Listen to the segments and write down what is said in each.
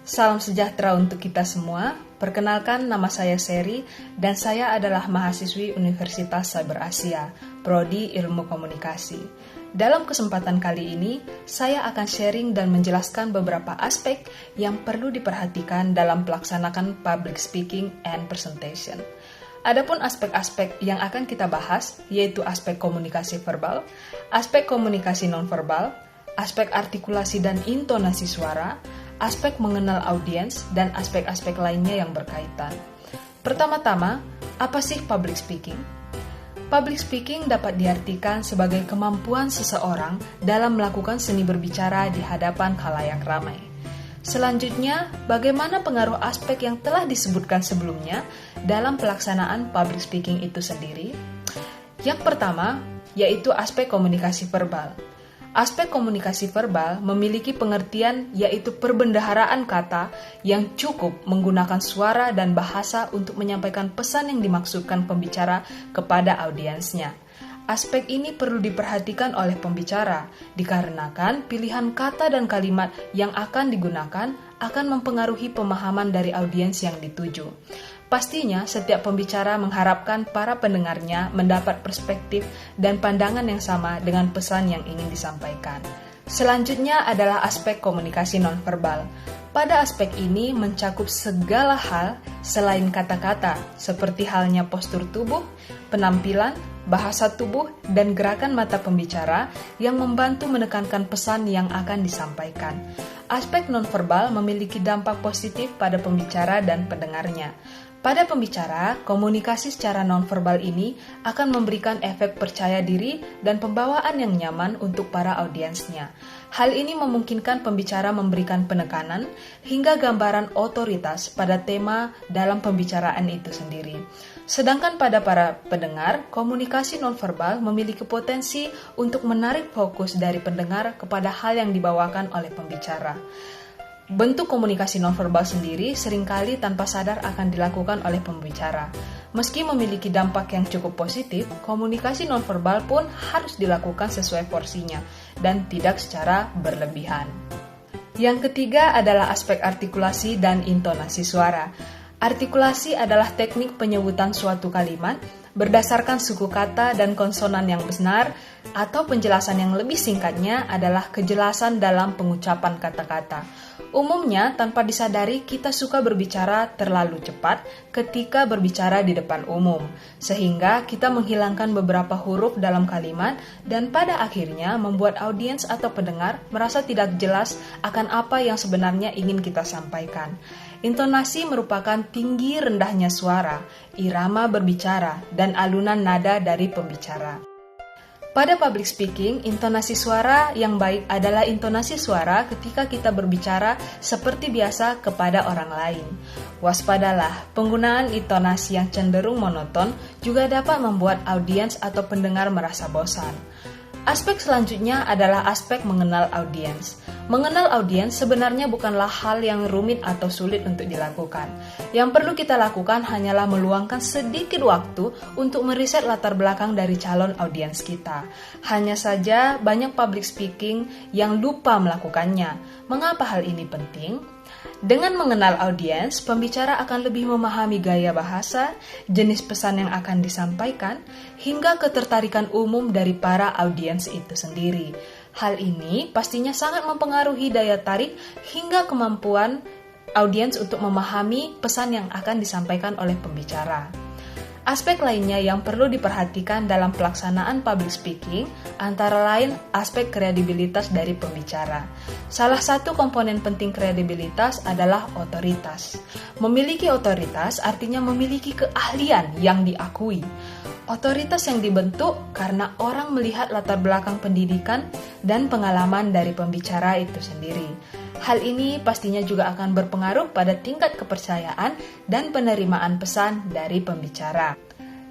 Salam sejahtera untuk kita semua. Perkenalkan, nama saya Seri dan saya adalah mahasiswi Universitas Cyber Asia, Prodi Ilmu Komunikasi. Dalam kesempatan kali ini, saya akan sharing dan menjelaskan beberapa aspek yang perlu diperhatikan dalam pelaksanaan public speaking and presentation. Adapun aspek-aspek yang akan kita bahas yaitu aspek komunikasi verbal, aspek komunikasi nonverbal, aspek artikulasi dan intonasi suara, aspek mengenal audiens, dan aspek-aspek lainnya yang berkaitan. Pertama-tama, apa sih public speaking? Public speaking dapat diartikan sebagai kemampuan seseorang dalam melakukan seni berbicara di hadapan khalayak ramai. Selanjutnya, bagaimana pengaruh aspek yang telah disebutkan sebelumnya dalam pelaksanaan public speaking itu sendiri? Yang pertama, yaitu aspek komunikasi verbal. Aspek komunikasi verbal memiliki pengertian yaitu perbendaharaan kata yang cukup menggunakan suara dan bahasa untuk menyampaikan pesan yang dimaksudkan pembicara kepada audiensnya. Aspek ini perlu diperhatikan oleh pembicara, dikarenakan pilihan kata dan kalimat yang akan digunakan akan mempengaruhi pemahaman dari audiens yang dituju. Pastinya, setiap pembicara mengharapkan para pendengarnya mendapat perspektif dan pandangan yang sama dengan pesan yang ingin disampaikan. Selanjutnya adalah aspek komunikasi nonverbal. Pada aspek ini mencakup segala hal selain kata-kata, seperti halnya postur tubuh, penampilan, bahasa tubuh, dan gerakan mata pembicara yang membantu menekankan pesan yang akan disampaikan. Aspek nonverbal memiliki dampak positif pada pembicara dan pendengarnya. Pada pembicara, komunikasi secara nonverbal ini akan memberikan efek percaya diri dan pembawaan yang nyaman untuk para audiensnya. Hal ini memungkinkan pembicara memberikan penekanan hingga gambaran otoritas pada tema dalam pembicaraan itu sendiri. Sedangkan pada para pendengar, komunikasi nonverbal memiliki potensi untuk menarik fokus dari pendengar kepada hal yang dibawakan oleh pembicara. Bentuk komunikasi nonverbal sendiri seringkali tanpa sadar akan dilakukan oleh pembicara. Meski memiliki dampak yang cukup positif, komunikasi nonverbal pun harus dilakukan sesuai porsinya dan tidak secara berlebihan. Yang ketiga adalah aspek artikulasi dan intonasi suara. Artikulasi adalah teknik penyebutan suatu kalimat berdasarkan suku kata dan konsonan yang benar, atau penjelasan yang lebih singkatnya adalah kejelasan dalam pengucapan kata-kata. Umumnya, tanpa disadari, kita suka berbicara terlalu cepat ketika berbicara di depan umum, sehingga kita menghilangkan beberapa huruf dalam kalimat dan pada akhirnya membuat audiens atau pendengar merasa tidak jelas akan apa yang sebenarnya ingin kita sampaikan. Intonasi merupakan tinggi rendahnya suara, irama berbicara, dan alunan nada dari pembicara. Pada public speaking, intonasi suara yang baik adalah intonasi suara ketika kita berbicara seperti biasa kepada orang lain. Waspadalah, penggunaan intonasi yang cenderung monoton juga dapat membuat audiens atau pendengar merasa bosan. Aspek selanjutnya adalah aspek mengenal audiens. Mengenal audiens sebenarnya bukanlah hal yang rumit atau sulit untuk dilakukan. Yang perlu kita lakukan hanyalah meluangkan sedikit waktu untuk meriset latar belakang dari calon audiens kita. Hanya saja banyak public speaking yang lupa melakukannya. Mengapa hal ini penting? Dengan mengenal audiens, pembicara akan lebih memahami gaya bahasa, jenis pesan yang akan disampaikan, hingga ketertarikan umum dari para audiens itu sendiri. Hal ini pastinya sangat mempengaruhi daya tarik hingga kemampuan audiens untuk memahami pesan yang akan disampaikan oleh pembicara. Aspek lainnya yang perlu diperhatikan dalam pelaksanaan public speaking antara lain aspek kredibilitas dari pembicara. Salah satu komponen penting kredibilitas adalah otoritas. Memiliki otoritas artinya memiliki keahlian yang diakui. Otoritas yang dibentuk karena orang melihat latar belakang pendidikan dan pengalaman dari pembicara itu sendiri. Hal ini pastinya juga akan berpengaruh pada tingkat kepercayaan dan penerimaan pesan dari pembicara.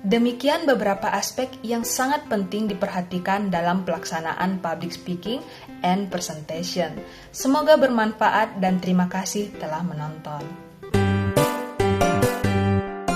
Demikian beberapa aspek yang sangat penting diperhatikan dalam pelaksanaan public speaking and presentation. Semoga bermanfaat dan terima kasih telah menonton.